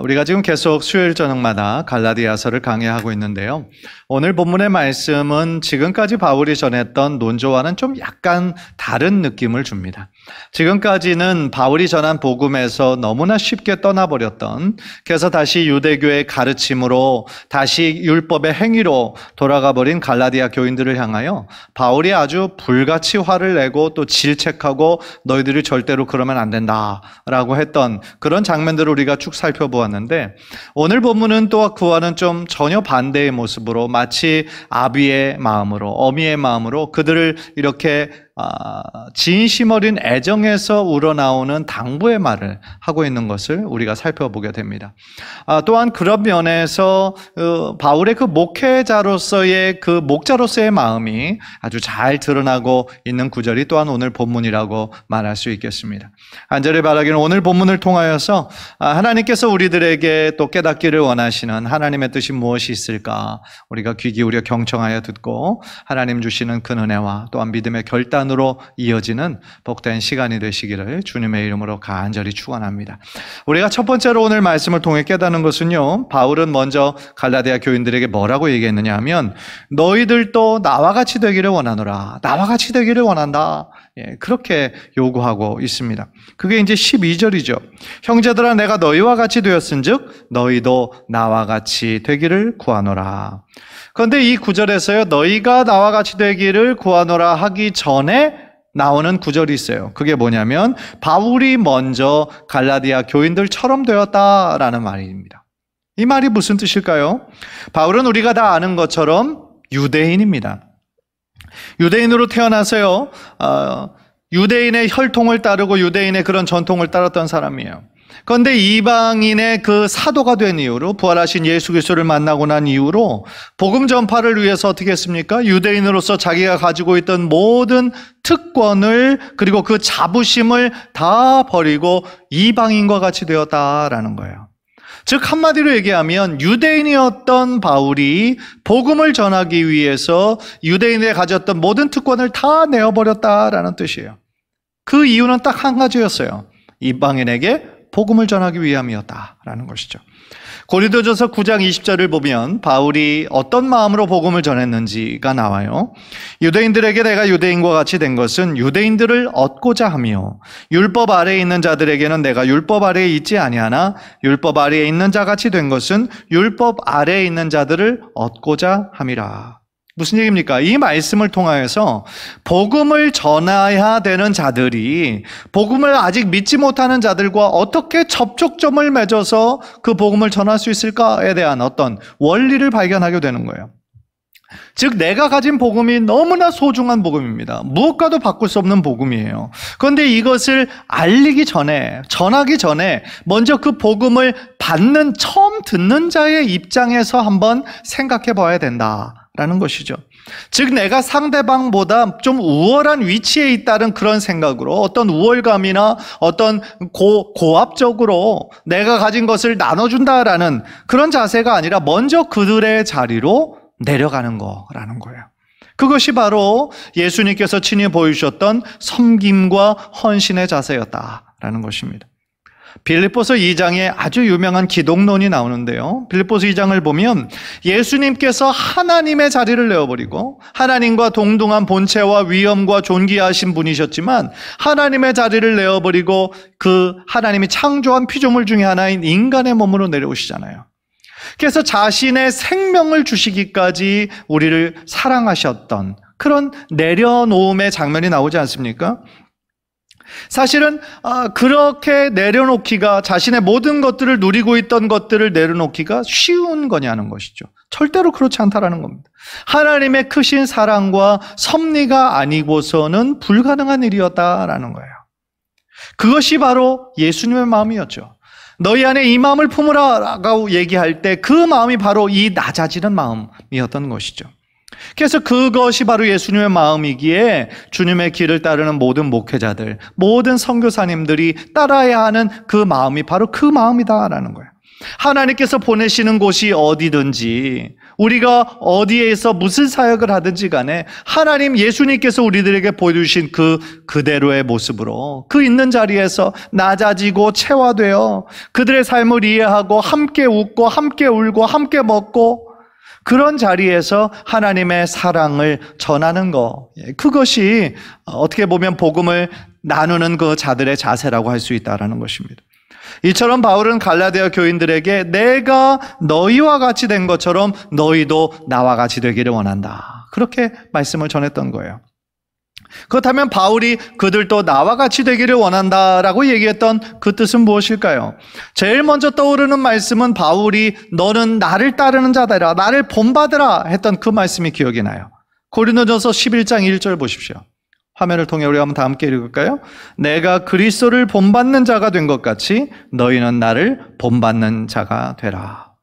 우리가 지금 계속 수요일 저녁마다 갈라디아서를 강의하고 있는데요. 오늘 본문의 말씀은 지금까지 바울이 전했던 논조와는 좀 약간 다른 느낌을 줍니다. 지금까지는 바울이 전한 복음에서 너무나 쉽게 떠나버렸던, 그래서 다시 유대교의 가르침으로, 다시 율법의 행위로 돌아가 버린 갈라디아 교인들을 향하여 바울이 아주 불같이 화를 내고 또 질책하고 너희들이 절대로 그러면 안 된다라고 했던 그런 장면들을 우리가 쭉 살펴보았는데, 오늘 본문은 또 그와는 좀 전혀 반대의 모습으로 마치 아비의 마음으로, 어미의 마음으로 그들을 이렇게 진심 어린 애정에서 우러나오는 당부의 말을 하고 있는 것을 우리가 살펴보게 됩니다. 또한 그런 면에서 바울의 그 목회자로서의 그 목자로서의 마음이 아주 잘 드러나고 있는 구절이 또한 오늘 본문이라고 말할 수 있겠습니다. 간절히 바라기는 오늘 본문을 통하여서 하나님께서 우리들에게 또 깨닫기를 원하시는 하나님의 뜻이 무엇이 있을까 우리가 귀 기울여 경청하여 듣고 하나님 주시는 그 은혜와 또한 믿음의 결단으로 이어지는 복된 시간이 되시기를 주님의 이름으로 간절히 축원합니다. 우리가 첫 번째로 오늘 말씀을 통해 깨닫는 것은요, 바울은 먼저 갈라디아 교인들에게 뭐라고 얘기했느냐 하면, 너희들도 나와 같이 되기를 원하노라, 나와 같이 되기를 원한다, 그렇게 요구하고 있습니다. 그게 이제 12절이죠. 형제들아, 내가 너희와 같이 되었은즉 너희도 나와 같이 되기를 구하노라. 그런데 이 구절에서요, 너희가 나와 같이 되기를 구하노라 하기 전에 나오는 구절이 있어요. 그게 뭐냐면 바울이 먼저 갈라디아 교인들처럼 되었다라는 말입니다. 이 말이 무슨 뜻일까요? 바울은 우리가 다 아는 것처럼 유대인입니다. 유대인으로 태어나서요, 유대인의 혈통을 따르고 유대인의 그런 전통을 따랐던 사람이에요. 그런데 이방인의 그 사도가 된 이후로, 부활하신 예수 그리스도를 만나고 난 이후로 복음 전파를 위해서 어떻게 했습니까? 유대인으로서 자기가 가지고 있던 모든 특권을, 그리고 그 자부심을 다 버리고 이방인과 같이 되었다라는 거예요. 즉 한마디로 얘기하면 유대인이었던 바울이 복음을 전하기 위해서 유대인에 가졌던 모든 특권을 다 내어버렸다라는 뜻이에요. 그 이유는 딱 한 가지였어요. 이방인에게 복음을 전하기 위함이었다라는 것이죠. 고린도전서 9장 20절을 보면 바울이 어떤 마음으로 복음을 전했는지가 나와요. 유대인들에게 내가 유대인과 같이 된 것은 유대인들을 얻고자 하며, 율법 아래에 있는 자들에게는 내가 율법 아래에 있지 아니하나 율법 아래에 있는 자같이 된 것은 율법 아래에 있는 자들을 얻고자 함이라. 무슨 얘기입니까? 이 말씀을 통하여서 복음을 전해야 되는 자들이 복음을 아직 믿지 못하는 자들과 어떻게 접촉점을 맺어서 그 복음을 전할 수 있을까에 대한 어떤 원리를 발견하게 되는 거예요. 즉 내가 가진 복음이 너무나 소중한 복음입니다. 무엇과도 바꿀 수 없는 복음이에요. 그런데 이것을 알리기 전에, 전하기 전에 먼저 그 복음을 받는, 처음 듣는 자의 입장에서 한번 생각해 봐야 된다라는 것이죠. 즉 내가 상대방보다 좀 우월한 위치에 있다는 그런 생각으로, 어떤 우월감이나 어떤 고압적으로 내가 가진 것을 나눠준다라는 그런 자세가 아니라 먼저 그들의 자리로 내려가는 거라는 거예요. 그것이 바로 예수님께서 친히 보여주셨던 섬김과 헌신의 자세였다라는 것입니다. 빌립보서 2장에 아주 유명한 기독론이 나오는데요, 빌립보서 2장을 보면 예수님께서 하나님의 자리를 내어버리고, 하나님과 동등한 본체와 위엄과 존귀하신 분이셨지만 하나님의 자리를 내어버리고 그 하나님이 창조한 피조물 중에 하나인 인간의 몸으로 내려오시잖아요. 그래서 자신의 생명을 주시기까지 우리를 사랑하셨던 그런 내려놓음의 장면이 나오지 않습니까? 사실은 그렇게 내려놓기가, 자신의 모든 것들을 누리고 있던 것들을 내려놓기가 쉬운 거냐는 것이죠. 절대로 그렇지 않다라는 겁니다. 하나님의 크신 사랑과 섭리가 아니고서는 불가능한 일이었다라는 거예요. 그것이 바로 예수님의 마음이었죠. 너희 안에 이 마음을 품으라고 얘기할 때 그 마음이 바로 이 낮아지는 마음이었던 것이죠. 그래서 그것이 바로 예수님의 마음이기에 주님의 길을 따르는 모든 목회자들, 모든 선교사님들이 따라야 하는 그 마음이 바로 그 마음이다라는 거예요. 하나님께서 보내시는 곳이 어디든지 우리가 어디에서 무슨 사역을 하든지 간에 하나님 예수님께서 우리들에게 보여주신 그대로의 모습으로 그 있는 자리에서 낮아지고 체화되어 그들의 삶을 이해하고 함께 웃고 함께 울고 함께 먹고 그런 자리에서 하나님의 사랑을 전하는 것, 그것이 어떻게 보면 복음을 나누는 그 자들의 자세라고 할 수 있다는 것입니다. 이처럼 바울은 갈라디아 교인들에게 내가 너희와 같이 된 것처럼 너희도 나와 같이 되기를 원한다, 그렇게 말씀을 전했던 거예요. 그렇다면 바울이 그들도 나와 같이 되기를 원한다라고 얘기했던 그 뜻은 무엇일까요? 제일 먼저 떠오르는 말씀은 바울이 너는 나를 따르는 자들아, 나를 본받으라 했던 그 말씀이 기억이 나요. 고린도전서 11장 1절 보십시오. 화면을 통해 우리 한번 다 함께 읽을까요? 내가 그리스도를 본받는 자가 된 것 같이 너희는 나를 본받는 자가 되라.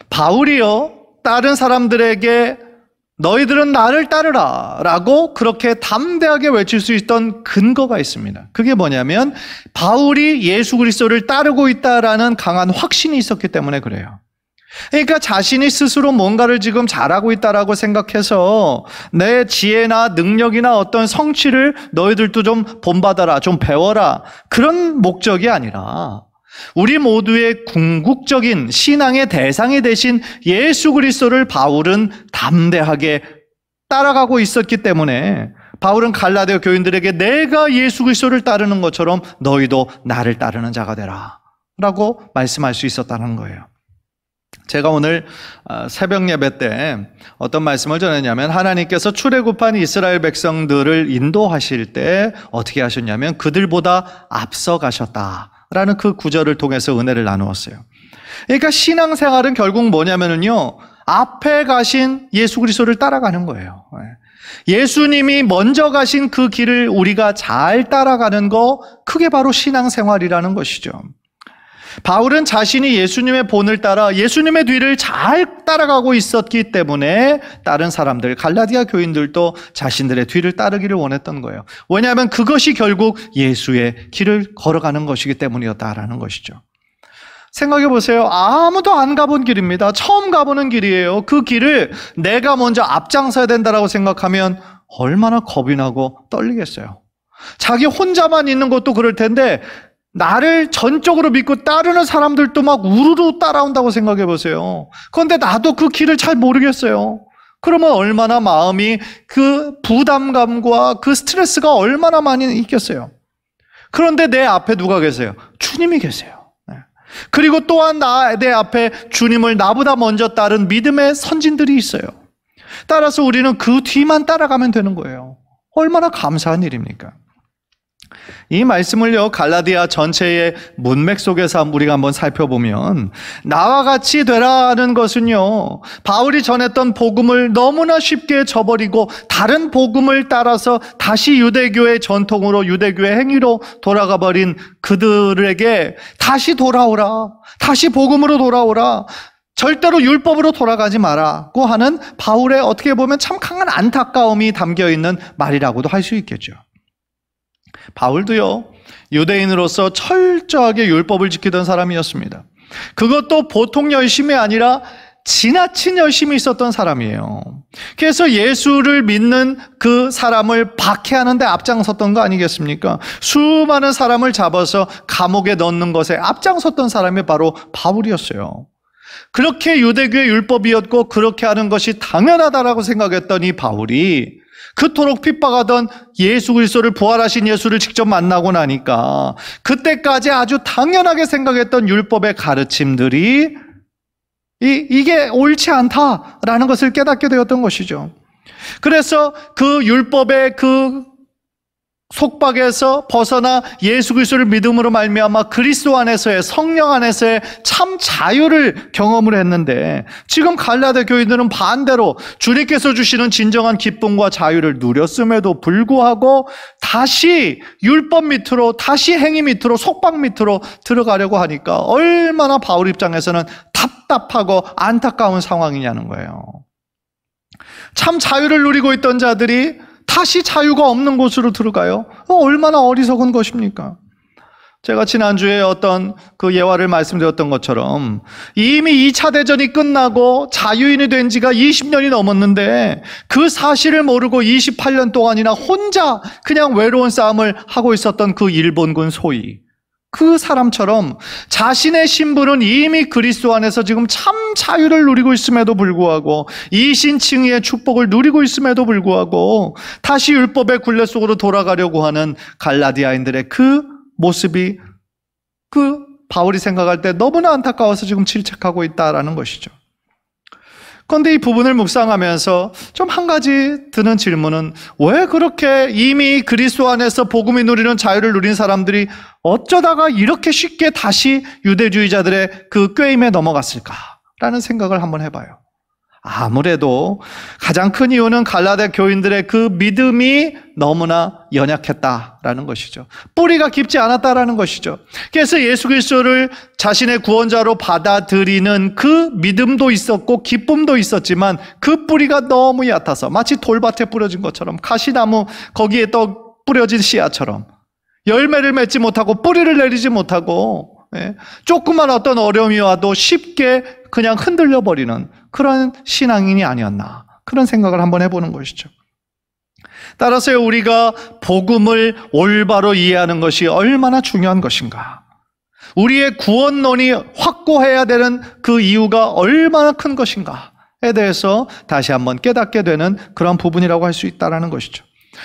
바울이요, 다른 사람들에게 너희들은 나를 따르라 라고 그렇게 담대하게 외칠 수 있던 근거가 있습니다. 그게 뭐냐면 바울이 예수 그리스도를 따르고 있다라는 강한 확신이 있었기 때문에 그래요. 그러니까 자신이 스스로 뭔가를 지금 잘하고 있다라고 생각해서 내 지혜나 능력이나 어떤 성취를 너희들도 좀 본받아라, 좀 배워라, 그런 목적이 아니라 우리 모두의 궁극적인 신앙의 대상이 되신 예수 그리스도를 바울은 담대하게 따라가고 있었기 때문에 바울은 갈라디아 교인들에게 내가 예수 그리스도를 따르는 것처럼 너희도 나를 따르는 자가 되라 라고 말씀할 수 있었다는 거예요. 제가 오늘 새벽 예배 때 어떤 말씀을 전했냐면 하나님께서 출애굽한 이스라엘 백성들을 인도하실 때 어떻게 하셨냐면 그들보다 앞서 가셨다라는 그 구절을 통해서 은혜를 나누었어요. 그러니까 신앙생활은 결국 뭐냐면요, 앞에 가신 예수 그리스도를 따라가는 거예요. 예수님이 먼저 가신 그 길을 우리가 잘 따라가는 거, 그게 바로 신앙생활이라는 것이죠. 바울은 자신이 예수님의 본을 따라 예수님의 뒤를 잘 따라가고 있었기 때문에 다른 사람들, 갈라디아 교인들도 자신들의 뒤를 따르기를 원했던 거예요. 왜냐하면 그것이 결국 예수의 길을 걸어가는 것이기 때문이었다라는 것이죠. 생각해 보세요. 아무도 안 가본 길입니다. 처음 가보는 길이에요. 그 길을 내가 먼저 앞장서야 된다라고 생각하면 얼마나 겁이 나고 떨리겠어요. 자기 혼자만 있는 것도 그럴 텐데 나를 전적으로 믿고 따르는 사람들도 막 우르르 따라온다고 생각해 보세요. 그런데 나도 그 길을 잘 모르겠어요. 그러면 얼마나 마음이 그 부담감과 그 스트레스가 얼마나 많이 있겠어요. 그런데 내 앞에 누가 계세요? 주님이 계세요. 그리고 또한 내 앞에 주님을 나보다 먼저 따른 믿음의 선진들이 있어요. 따라서 우리는 그 뒤만 따라가면 되는 거예요. 얼마나 감사한 일입니까? 이 말씀을요, 갈라디아 전체의 문맥 속에서 우리가 한번 살펴보면 나와 같이 되라는 것은요, 바울이 전했던 복음을 너무나 쉽게 저버리고 다른 복음을 따라서 다시 유대교의 전통으로 유대교의 행위로 돌아가 버린 그들에게 다시 돌아오라, 다시 복음으로 돌아오라, 절대로 율법으로 돌아가지 마라고 하는 바울의 어떻게 보면 참 강한 안타까움이 담겨있는 말이라고도 할 수 있겠죠. 바울도요, 유대인으로서 철저하게 율법을 지키던 사람이었습니다. 그것도 보통 열심이 아니라 지나친 열심이 있었던 사람이에요. 그래서 예수를 믿는 그 사람을 박해하는 데 앞장섰던 거 아니겠습니까? 수많은 사람을 잡아서 감옥에 넣는 것에 앞장섰던 사람이 바로 바울이었어요. 그렇게 유대교의 율법이었고 그렇게 하는 것이 당연하다라고 생각했던 이 바울이 그토록 핍박하던 예수 그리스도를, 부활하신 예수를 직접 만나고 나니까 그때까지 아주 당연하게 생각했던 율법의 가르침들이 이게 옳지 않다라는 것을 깨닫게 되었던 것이죠. 그래서 그 율법의 그 속박에서 벗어나 예수 그리스도를 믿음으로 말미암아 그리스도 안에서의, 성령 안에서의 참 자유를 경험을 했는데, 지금 갈라디아 교인들은 반대로 주님께서 주시는 진정한 기쁨과 자유를 누렸음에도 불구하고 다시 율법 밑으로, 다시 행위 밑으로, 속박 밑으로 들어가려고 하니까 얼마나 바울 입장에서는 답답하고 안타까운 상황이냐는 거예요. 참 자유를 누리고 있던 자들이 다시 자유가 없는 곳으로 들어가요. 얼마나 어리석은 것입니까? 제가 지난주에 어떤 그 예화를 말씀드렸던 것처럼 이미 2차 대전이 끝나고 자유인이 된 지가 20년이 넘었는데 그 사실을 모르고 28년 동안이나 혼자 그냥 외로운 싸움을 하고 있었던 그 일본군 소위 그 사람처럼 자신의 신분은 이미 그리스도 안에서 지금 참 자유를 누리고 있음에도 불구하고 이신칭의의 축복을 누리고 있음에도 불구하고 다시 율법의 굴레 속으로 돌아가려고 하는 갈라디아인들의 그 모습이 그 바울이 생각할 때 너무나 안타까워서 지금 질책하고 있다라는 것이죠. 그런데 이 부분을 묵상하면서 좀 한 가지 드는 질문은 왜 그렇게 이미 그리스도 안에서 복음이 누리는 자유를 누린 사람들이 어쩌다가 이렇게 쉽게 다시 유대주의자들의 그 꾀임에 넘어갔을까라는 생각을 한번 해봐요. 아무래도 가장 큰 이유는 갈라디아 교인들의 그 믿음이 너무나 연약했다라는 것이죠. 뿌리가 깊지 않았다라는 것이죠. 그래서 예수 그리스도를 자신의 구원자로 받아들이는 그 믿음도 있었고 기쁨도 있었지만 그 뿌리가 너무 얕아서 마치 돌밭에 뿌려진 것처럼 가시나무 거기에 또 뿌려진 씨앗처럼 열매를 맺지 못하고 뿌리를 내리지 못하고 조그만 어떤 어려움이 와도 쉽게 그냥 흔들려 버리는 그런 신앙인이 아니었나 그런 생각을 한번 해보는 것이죠. 따라서 우리가 복음을 올바로 이해하는 것이 얼마나 중요한 것인가, 우리의 구원론이 확고해야 되는 그 이유가 얼마나 큰 것인가에 대해서 다시 한번 깨닫게 되는 그런 부분이라고 할 수 있다는 것이죠.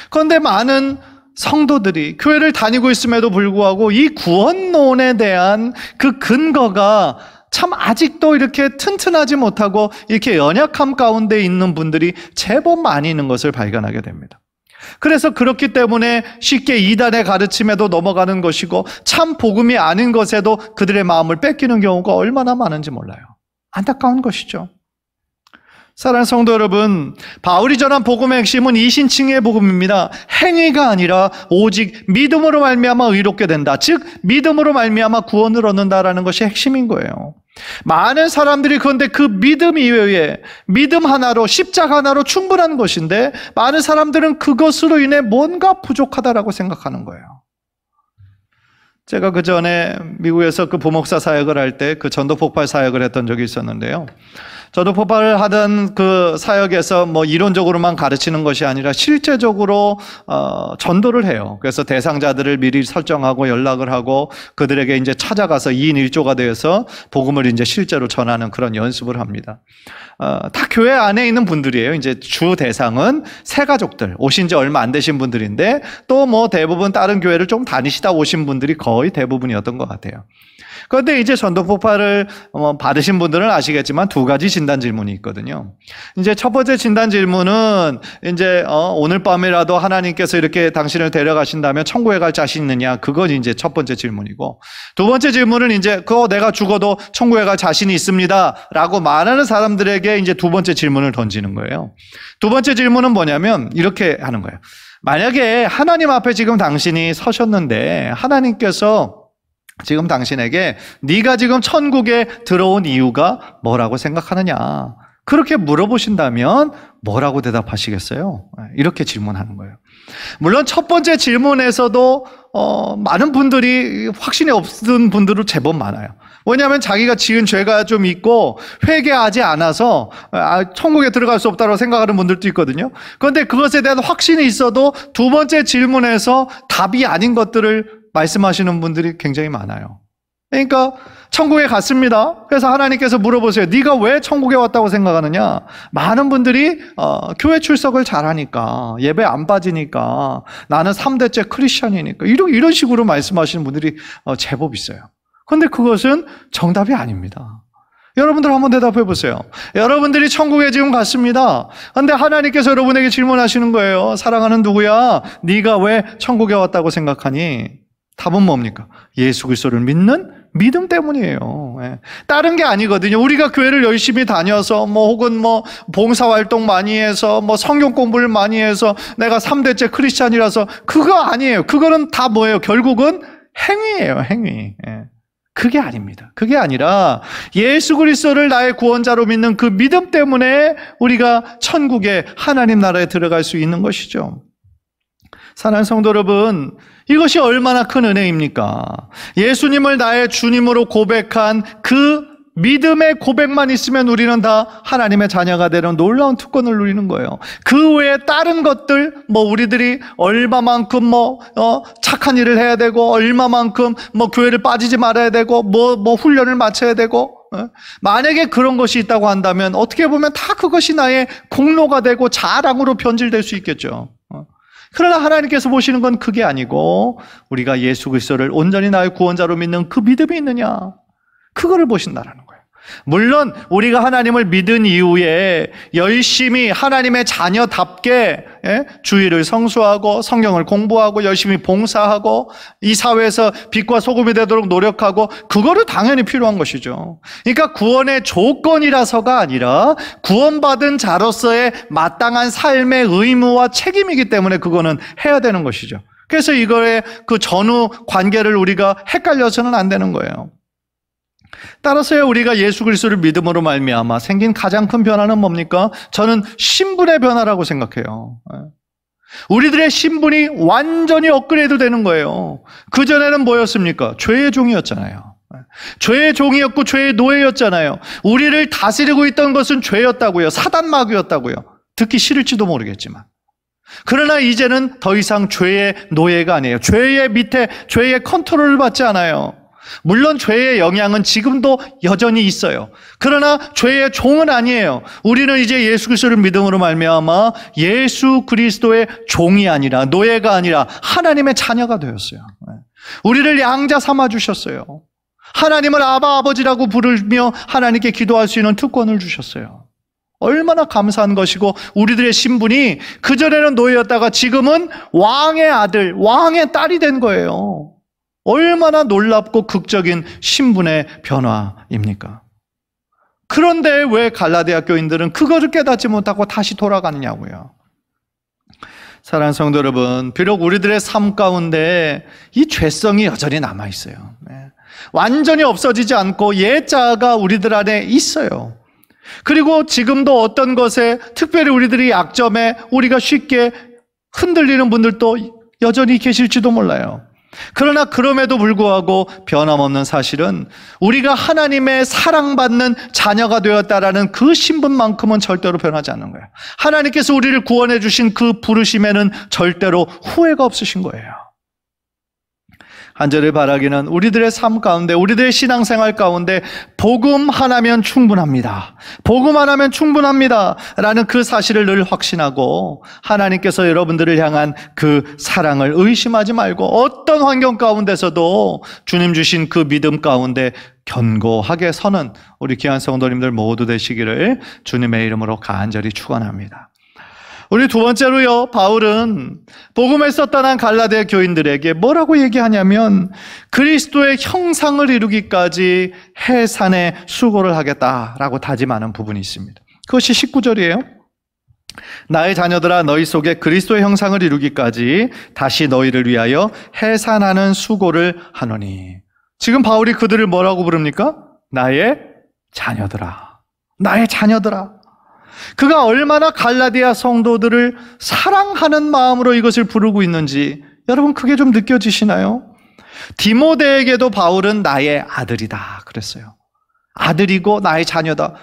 그런데 많은 성도들이 교회를 다니고 있음에도 불구하고 이 구원론에 대한 그 근거가 참 아직도 이렇게 튼튼하지 못하고 이렇게 연약함 가운데 있는 분들이 제법 많이 있는 것을 발견하게 됩니다. 그래서 그렇기 때문에 쉽게 이단의 가르침에도 넘어가는 것이고 참 복음이 아닌 것에도 그들의 마음을 뺏기는 경우가 얼마나 많은지 몰라요. 안타까운 것이죠. 사랑하는 성도 여러분, 바울이 전한 복음의 핵심은 이신칭의 복음입니다. 행위가 아니라 오직 믿음으로 말미암아 의롭게 된다. 즉 믿음으로 말미암아 구원을 얻는다라는 것이 핵심인 거예요. 많은 사람들이 그런데 그 믿음 이외에 믿음 하나로 십자가 하나로 충분한 것인데 많은 사람들은 그것으로 인해 뭔가 부족하다라고 생각하는 거예요. 제가 그 전에 미국에서 그 부목사 사역을 할 때 그 전도 폭발 사역을 했던 적이 있었는데요. 전도 폭발을 하던 그 사역에서 뭐 이론적으로만 가르치는 것이 아니라 실제적으로 전도를 해요. 그래서 대상자들을 미리 설정하고 연락을 하고 그들에게 이제 찾아가서 2인 1조가 되어서 복음을 이제 실제로 전하는 그런 연습을 합니다. 다 교회 안에 있는 분들이에요. 이제 주 대상은 새 가족들, 오신 지 얼마 안 되신 분들인데 또 뭐 대부분 다른 교회를 좀 다니시다 오신 분들이 거의 대부분이었던 것 같아요. 그런데 이제 전도 폭발을 받으신 분들은 아시겠지만 두 가지 진단 질문이 있거든요. 이제 첫 번째 진단 질문은 이제 오늘 밤이라도 하나님께서 이렇게 당신을 데려가신다면 천국에 갈 자신 있느냐? 그건 이제 첫 번째 질문이고, 두 번째 질문은 이제 그거 내가 죽어도 천국에 갈 자신이 있습니다라고 말하는 사람들에게 이제 두 번째 질문을 던지는 거예요. 두 번째 질문은 뭐냐면 이렇게 하는 거예요. 만약에 하나님 앞에 지금 당신이 서셨는데 하나님께서 지금 당신에게 네가 지금 천국에 들어온 이유가 뭐라고 생각하느냐, 그렇게 물어보신다면 뭐라고 대답하시겠어요? 이렇게 질문하는 거예요. 물론 첫 번째 질문에서도 많은 분들이 확신이 없는 분들은 제법 많아요. 왜냐하면 자기가 지은 죄가 좀 있고 회개하지 않아서 천국에 들어갈 수 없다고 생각하는 분들도 있거든요. 그런데 그것에 대한 확신이 있어도 두 번째 질문에서 답이 아닌 것들을 말씀하시는 분들이 굉장히 많아요. 그러니까 천국에 갔습니다. 그래서 하나님께서 물어보세요. 네가 왜 천국에 왔다고 생각하느냐? 많은 분들이 교회 출석을 잘하니까, 예배 안 빠지니까, 나는 3대째 크리스천이니까 이런 식으로 말씀하시는 분들이 제법 있어요. 그런데 그것은 정답이 아닙니다. 여러분들 한번 대답해 보세요. 여러분들이 천국에 지금 갔습니다. 그런데 하나님께서 여러분에게 질문하시는 거예요. 사랑하는 누구야? 네가 왜 천국에 왔다고 생각하니? 답은 뭡니까? 예수 그리스도를 믿는 믿음 때문이에요. 다른 게 아니거든요. 우리가 교회를 열심히 다녀서 혹은 봉사활동 많이 해서 성경 공부를 많이 해서 내가 3대째 크리스찬이라서 그거 아니에요. 그거는 다 뭐예요? 결국은 행위예요. 행위. 그게 아닙니다. 그게 아니라 예수 그리스도를 나의 구원자로 믿는 그 믿음 때문에 우리가 천국에 하나님 나라에 들어갈 수 있는 것이죠. 사랑하는 성도 여러분, 이것이 얼마나 큰 은혜입니까? 예수님을 나의 주님으로 고백한 그 믿음의 고백만 있으면 우리는 다 하나님의 자녀가 되는 놀라운 특권을 누리는 거예요. 그 외에 다른 것들, 우리들이 얼마만큼 착한 일을 해야 되고, 얼마만큼 교회를 빠지지 말아야 되고, 훈련을 마쳐야 되고, 만약에 그런 것이 있다고 한다면 어떻게 보면 다 그것이 나의 공로가 되고 자랑으로 변질될 수 있겠죠. 그러나 하나님께서 보시는 건 그게 아니고 우리가 예수 그리스도를 온전히 나의 구원자로 믿는 그 믿음이 있느냐, 그거를 보신다라는 거예요. 물론 우리가 하나님을 믿은 이후에 열심히 하나님의 자녀답게 주의를 성수하고 성경을 공부하고 열심히 봉사하고 이 사회에서 빛과 소금이 되도록 노력하고, 그거를 당연히 필요한 것이죠. 그러니까 구원의 조건이라서가 아니라 구원받은 자로서의 마땅한 삶의 의무와 책임이기 때문에 그거는 해야 되는 것이죠. 그래서 이거의 그 전후 관계를 우리가 헷갈려서는 안 되는 거예요. 따라서요, 우리가 예수 그리스도를 믿음으로 말미암아 생긴 가장 큰 변화는 뭡니까? 저는 신분의 변화라고 생각해요. 우리들의 신분이 완전히 업그레이드 되는 거예요. 그전에는 뭐였습니까? 죄의 종이었잖아요. 죄의 종이었고 죄의 노예였잖아요. 우리를 다스리고 있던 것은 죄였다고요. 사단 마귀였다고요. 듣기 싫을지도 모르겠지만. 그러나 이제는 더 이상 죄의 노예가 아니에요. 죄의 밑에, 죄의 컨트롤을 받지 않아요. 물론 죄의 영향은 지금도 여전히 있어요. 그러나 죄의 종은 아니에요. 우리는 이제 예수 그리스도를 믿음으로 말미암아 예수 그리스도의 종이 아니라, 노예가 아니라 하나님의 자녀가 되었어요. 우리를 양자 삼아 주셨어요. 하나님을 아바 아버지라고 부르며 하나님께 기도할 수 있는 특권을 주셨어요. 얼마나 감사한 것이고, 우리들의 신분이 그전에는 노예였다가 지금은 왕의 아들, 왕의 딸이 된 거예요. 얼마나 놀랍고 극적인 신분의 변화입니까? 그런데 왜 갈라디아 교인들은 그것을 깨닫지 못하고 다시 돌아가느냐고요. 사랑하는 성도 여러분, 비록 우리들의 삶 가운데 이 죄성이 여전히 남아있어요. 완전히 없어지지 않고 옛자가 우리들 안에 있어요. 그리고 지금도 어떤 것에, 특별히 우리들이 약점에 우리가 쉽게 흔들리는 분들도 여전히 계실지도 몰라요. 그러나 그럼에도 불구하고 변함없는 사실은 우리가 하나님의 사랑받는 자녀가 되었다라는 그 신분만큼은 절대로 변하지 않는 거예요. 하나님께서 우리를 구원해 주신 그 부르심에는 절대로 후회가 없으신 거예요. 간절히 바라기는 우리들의 삶 가운데, 우리들의 신앙생활 가운데 복음 하나면 충분합니다. 복음 하나면 충분합니다 라는 그 사실을 늘 확신하고, 하나님께서 여러분들을 향한 그 사랑을 의심하지 말고 어떤 환경 가운데서도 주님 주신 그 믿음 가운데 견고하게 서는 우리 귀한 성도님들 모두 되시기를 주님의 이름으로 간절히 축원합니다. 우리 두 번째로요, 바울은 복음에서 떠난 갈라디아 교인들에게 뭐라고 얘기하냐면 그리스도의 형상을 이루기까지 해산의 수고를 하겠다라고 다짐하는 부분이 있습니다. 그것이 19절이에요. 나의 자녀들아, 너희 속에 그리스도의 형상을 이루기까지 다시 너희를 위하여 해산하는 수고를 하노니. 지금 바울이 그들을 뭐라고 부릅니까? 나의 자녀들아. 나의 자녀들아. 그가 얼마나 갈라디아 성도들을 사랑하는 마음으로 이것을 부르고 있는지 여러분 그게 좀 느껴지시나요? 디모데에게도 바울은 나의 아들이다 그랬어요. 아들이고 나의 자녀다.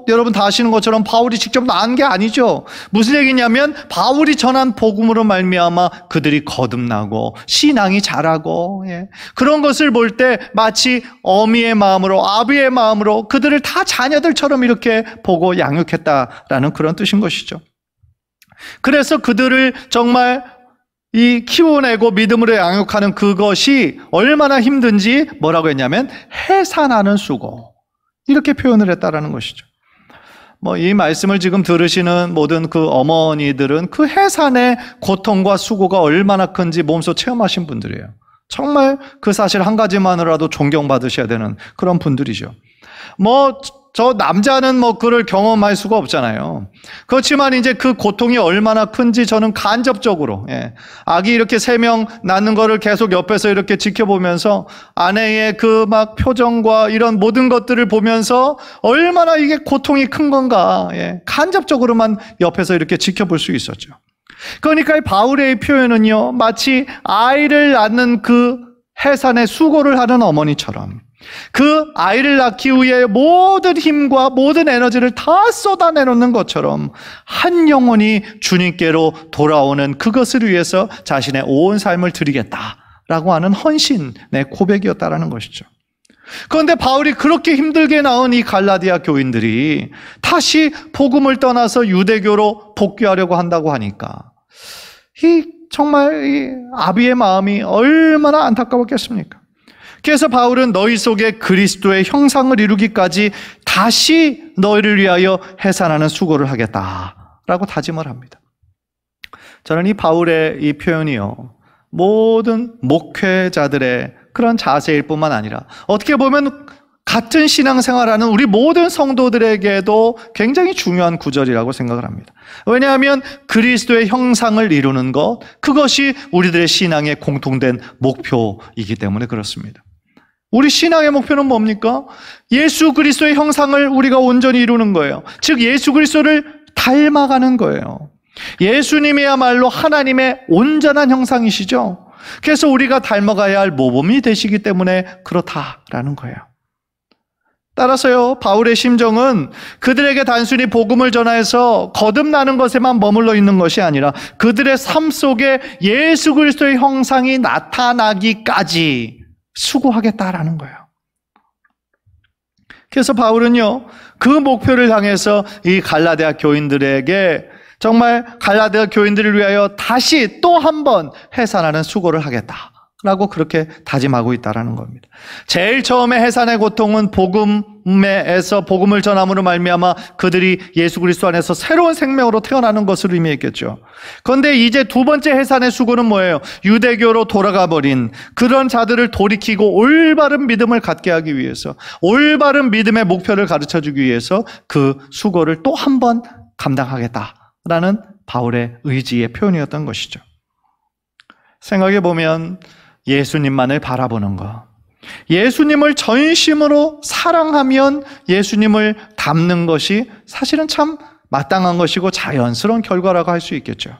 여러분 다 아시는 것처럼 바울이 직접 낳은 게 아니죠. 무슨 얘기냐면 바울이 전한 복음으로 말미암아 그들이 거듭나고 신앙이 자라고, 그런 것을 볼 때 마치 어미의 마음으로, 아비의 마음으로 그들을 다 자녀들처럼 이렇게 보고 양육했다라는 그런 뜻인 것이죠. 그래서 그들을 정말 이 키워내고 믿음으로 양육하는 그것이 얼마나 힘든지 뭐라고 했냐면 해산하는 수고, 이렇게 표현을 했다라는 것이죠. 이 말씀을 지금 들으시는 모든 그 어머니들은 그 해산의 고통과 수고가 얼마나 큰지 몸소 체험하신 분들이에요. 정말 그 사실 한 가지만으로라도 존경받으셔야 되는 그런 분들이죠. 저 남자는 그를 경험할 수가 없잖아요. 그렇지만 이제 그 고통이 얼마나 큰지 저는 간접적으로, 아기 이렇게 3명 낳는 거를 계속 옆에서 이렇게 지켜보면서 아내의 그 막 표정과 이런 모든 것들을 보면서 얼마나 이게 고통이 큰 건가, 간접적으로만 옆에서 이렇게 지켜볼 수 있었죠. 그러니까 이 바울의 표현은요, 마치 아이를 낳는 그 해산에 수고를 하는 어머니처럼 그 아이를 낳기 위해 모든 힘과 모든 에너지를 다 쏟아내놓는 것처럼 한 영혼이 주님께로 돌아오는 그것을 위해서 자신의 온 삶을 드리겠다라고 하는 헌신의 고백이었다라는 것이죠. 그런데 바울이 그렇게 힘들게 낳은 이 갈라디아 교인들이 다시 복음을 떠나서 유대교로 복귀하려고 한다고 하니까 정말 이 아비의 마음이 얼마나 안타까웠겠습니까? 그래서 바울은 너희 속에 그리스도의 형상을 이루기까지 다시 너희를 위하여 해산하는 수고를 하겠다라고 다짐을 합니다. 저는 이 바울의 이 표현이요, 모든 목회자들의 그런 자세일 뿐만 아니라 어떻게 보면 같은 신앙생활하는 우리 모든 성도들에게도 굉장히 중요한 구절이라고 생각을 합니다. 왜냐하면 그리스도의 형상을 이루는 것, 그것이 우리들의 신앙의 공통된 목표이기 때문에 그렇습니다. 우리 신앙의 목표는 뭡니까? 예수 그리스도의 형상을 우리가 온전히 이루는 거예요. 즉 예수 그리스도를 닮아가는 거예요. 예수님이야말로 하나님의 온전한 형상이시죠. 그래서 우리가 닮아가야 할 모범이 되시기 때문에 그렇다라는 거예요. 따라서요, 바울의 심정은 그들에게 단순히 복음을 전하여서 거듭나는 것에만 머물러 있는 것이 아니라 그들의 삶 속에 예수 그리스도의 형상이 나타나기까지 수고하겠다라는 거예요. 그래서 바울은요, 그 목표를 향해서 이 갈라디아 교인들에게 정말 갈라디아 교인들을 위하여 다시 또 한 번 해산하는 수고를 하겠다라고 그렇게 다짐하고 있다라는 겁니다. 제일 처음에 해산의 고통은 복음에서 복음을 전함으로 말미암아 그들이 예수 그리스도 안에서 새로운 생명으로 태어나는 것을 의미했겠죠. 그런데 이제 두 번째 해산의 수고는 뭐예요? 유대교로 돌아가 버린 그런 자들을 돌이키고 올바른 믿음을 갖게 하기 위해서, 올바른 믿음의 목표를 가르쳐 주기 위해서 그 수고를 또 한 번 감당하겠다라는 바울의 의지의 표현이었던 것이죠. 생각해 보면 예수님만을 바라보는 것, 예수님을 전심으로 사랑하면 예수님을 닮는 것이 사실은 참 마땅한 것이고 자연스러운 결과라고 할 수 있겠죠.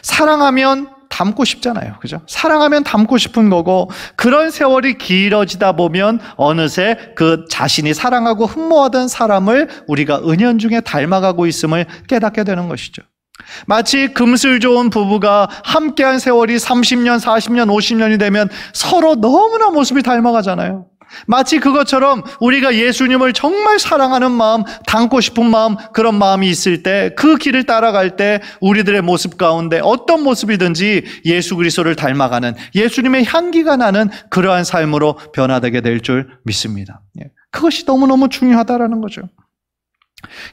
사랑하면 닮고 싶잖아요. 그죠? 사랑하면 닮고 싶은 거고, 그런 세월이 길어지다 보면 어느새 그 자신이 사랑하고 흠모하던 사람을 우리가 은연중에 닮아가고 있음을 깨닫게 되는 것이죠. 마치 금슬 좋은 부부가 함께한 세월이 30년, 40년, 50년이 되면 서로 너무나 모습이 닮아가잖아요. 마치 그것처럼 우리가 예수님을 정말 사랑하는 마음, 닮고 싶은 마음, 그런 마음이 있을 때, 그 길을 따라갈 때 우리들의 모습 가운데 어떤 모습이든지 예수 그리스도를 닮아가는, 예수님의 향기가 나는 그러한 삶으로 변화되게 될 줄 믿습니다. 그것이 너무너무 중요하다라는 거죠.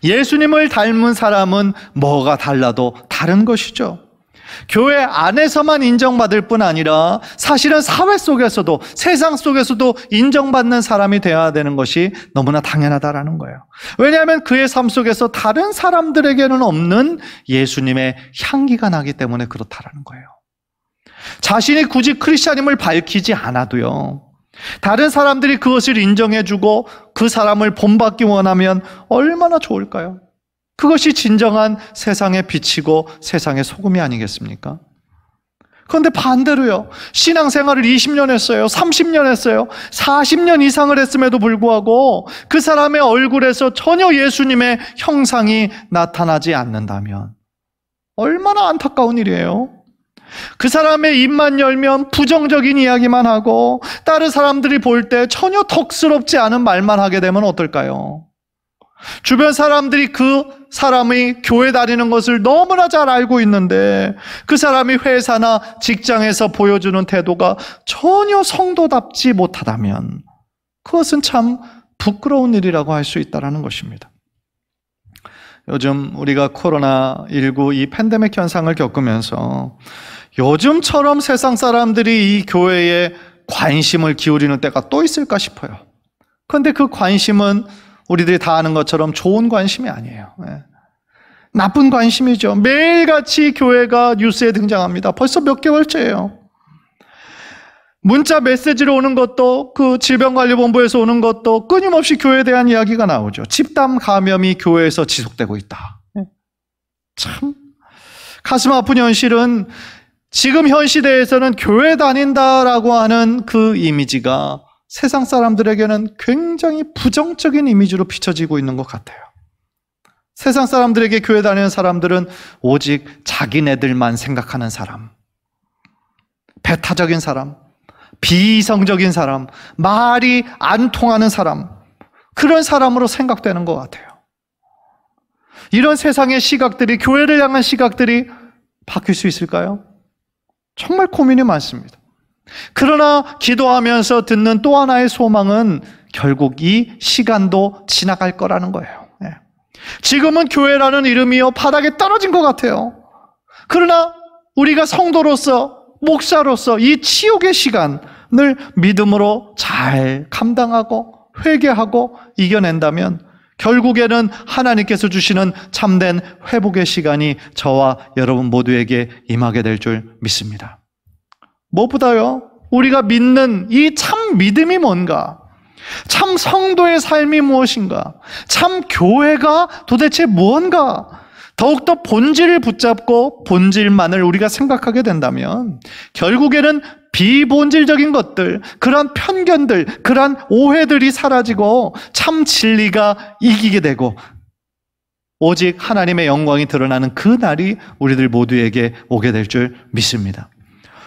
예수님을 닮은 사람은 뭐가 달라도 다른 것이죠. 교회 안에서만 인정받을 뿐 아니라 사실은 사회 속에서도, 세상 속에서도 인정받는 사람이 되어야 되는 것이 너무나 당연하다라는 거예요. 왜냐하면 그의 삶 속에서 다른 사람들에게는 없는 예수님의 향기가 나기 때문에 그렇다라는 거예요. 자신이 굳이 크리스찬임을 밝히지 않아도요, 다른 사람들이 그것을 인정해주고 그 사람을 본받기 원하면 얼마나 좋을까요? 그것이 진정한 세상의 빛이고 세상의 소금이 아니겠습니까? 그런데 반대로요, 신앙생활을 20년 했어요, 30년 했어요, 40년 이상을 했음에도 불구하고 그 사람의 얼굴에서 전혀 예수님의 형상이 나타나지 않는다면 얼마나 안타까운 일이에요. 그 사람의 입만 열면 부정적인 이야기만 하고 다른 사람들이 볼 때 전혀 덕스럽지 않은 말만 하게 되면 어떨까요? 주변 사람들이 그 사람이 교회 다니는 것을 너무나 잘 알고 있는데 그 사람이 회사나 직장에서 보여주는 태도가 전혀 성도답지 못하다면 그것은 참 부끄러운 일이라고 할 수 있다는 것입니다. 요즘 우리가 코로나19 이 팬데믹 현상을 겪으면서 요즘처럼 세상 사람들이 이 교회에 관심을 기울이는 때가 또 있을까 싶어요. 그런데 그 관심은 우리들이 다 아는 것처럼 좋은 관심이 아니에요. 나쁜 관심이죠. 매일같이 교회가 뉴스에 등장합니다. 벌써 몇 개월째예요. 문자 메시지로 오는 것도, 그 질병관리본부에서 오는 것도 끊임없이 교회에 대한 이야기가 나오죠. 집단 감염이 교회에서 지속되고 있다. 참, 가슴 아픈 현실은 지금 현 시대에서는 교회 다닌다라고 하는 그 이미지가 세상 사람들에게는 굉장히 부정적인 이미지로 비춰지고 있는 것 같아요. 세상 사람들에게 교회 다니는 사람들은 오직 자기네들만 생각하는 사람, 배타적인 사람, 비이성적인 사람, 말이 안 통하는 사람, 그런 사람으로 생각되는 것 같아요. 이런 세상의 시각들이, 교회를 향한 시각들이 바뀔 수 있을까요? 정말 고민이 많습니다. 그러나 기도하면서 듣는 또 하나의 소망은 결국 이 시간도 지나갈 거라는 거예요. 지금은 교회라는 이름이요 바닥에 떨어진 것 같아요. 그러나 우리가 성도로서, 목사로서 이 치욕의 시간을 믿음으로 잘 감당하고 회개하고 이겨낸다면 결국에는 하나님께서 주시는 참된 회복의 시간이 저와 여러분 모두에게 임하게 될 줄 믿습니다. 무엇보다요, 우리가 믿는 이 참 믿음이 뭔가, 참 성도의 삶이 무엇인가, 참 교회가 도대체 무언가, 더욱더 본질을 붙잡고 본질만을 우리가 생각하게 된다면 결국에는 비본질적인 것들, 그러한 편견들, 그러한 오해들이 사라지고 참 진리가 이기게 되고 오직 하나님의 영광이 드러나는 그 날이 우리들 모두에게 오게 될 줄 믿습니다.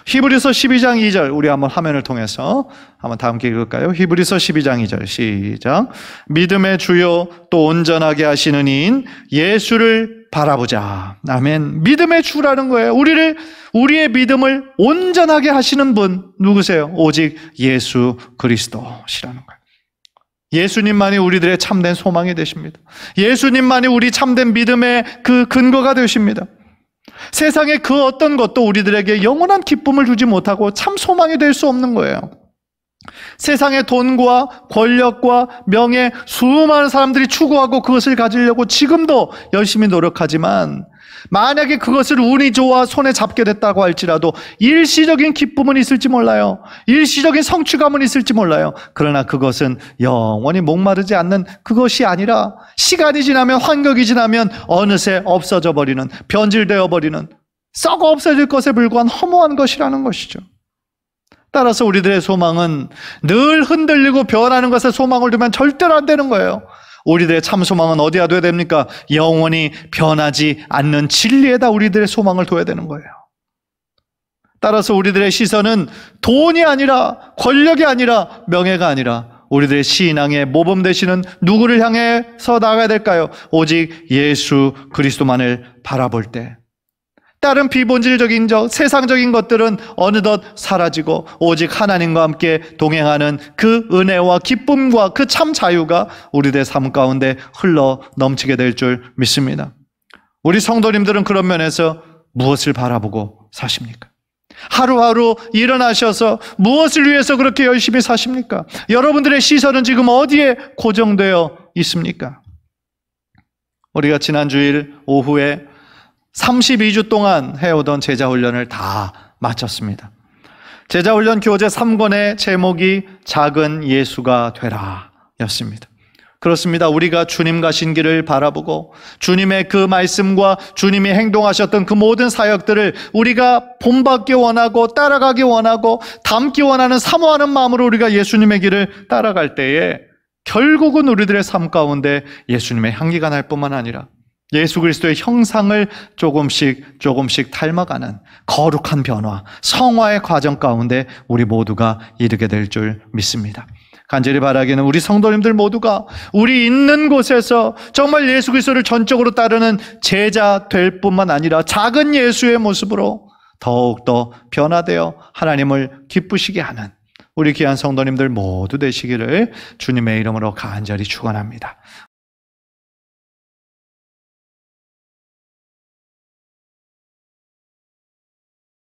히브리서 12장 2절 우리 한번 화면을 통해서 한번 다 함께 읽을까요? 히브리서 12장 2절 시작. 믿음의 주요 또 온전하게 하시는 이인 예수를 바라보자. 아멘. 믿음의 주라는 거예요. 우리의 믿음을 온전하게 하시는 분 누구세요? 오직 예수 그리스도시라는 거예요. 예수님만이 우리들의 참된 소망이 되십니다. 예수님만이 우리 참된 믿음의 그 근거가 되십니다. 세상의 그 어떤 것도 우리들에게 영원한 기쁨을 주지 못하고 참 소망이 될 수 없는 거예요. 세상의 돈과 권력과 명예, 수많은 사람들이 추구하고 그것을 가지려고 지금도 열심히 노력하지만 만약에 그것을 운이 좋아 손에 잡게 됐다고 할지라도 일시적인 기쁨은 있을지 몰라요. 일시적인 성취감은 있을지 몰라요. 그러나 그것은 영원히 목마르지 않는 그것이 아니라 시간이 지나면, 환경이 지나면 어느새 없어져 버리는, 변질되어 버리는, 썩어 없어질 것에 불과한 허무한 것이라는 것이죠. 따라서 우리들의 소망은 늘 흔들리고 변하는 것에 소망을 두면 절대로 안 되는 거예요. 우리들의 참 소망은 어디에 둬야 됩니까? 영원히 변하지 않는 진리에다 우리들의 소망을 둬야 되는 거예요. 따라서 우리들의 시선은 돈이 아니라, 권력이 아니라, 명예가 아니라 우리들의 신앙의 모범 되시는 누구를 향해서 나아가야 될까요? 오직 예수 그리스도만을 바라볼 때 다른 비본질적인 세상적인 것들은 어느덧 사라지고 오직 하나님과 함께 동행하는 그 은혜와 기쁨과 그 참 자유가 우리들의 삶 가운데 흘러 넘치게 될 줄 믿습니다. 우리 성도님들은 그런 면에서 무엇을 바라보고 사십니까? 하루하루 일어나셔서 무엇을 위해서 그렇게 열심히 사십니까? 여러분들의 시선은 지금 어디에 고정되어 있습니까? 우리가 지난 주일 오후에 32주 동안 해오던 제자훈련을 다 마쳤습니다. 제자훈련 교재 3권의 제목이 작은 예수가 되라 였습니다. 그렇습니다. 우리가 주님 가신 길을 바라보고 주님의 그 말씀과 주님이 행동하셨던 그 모든 사역들을 우리가 본받기 원하고 따라가기 원하고 닮기 원하는 사모하는 마음으로 우리가 예수님의 길을 따라갈 때에 결국은 우리들의 삶 가운데 예수님의 향기가 날 뿐만 아니라 예수 그리스도의 형상을 조금씩 닮아가는 거룩한 변화, 성화의 과정 가운데 우리 모두가 이르게 될 줄 믿습니다. 간절히 바라기는 우리 성도님들 모두가 우리 있는 곳에서 정말 예수 그리스도를 전적으로 따르는 제자 될 뿐만 아니라 작은 예수의 모습으로 더욱더 변화되어 하나님을 기쁘시게 하는 우리 귀한 성도님들 모두 되시기를 주님의 이름으로 간절히 축원합니다.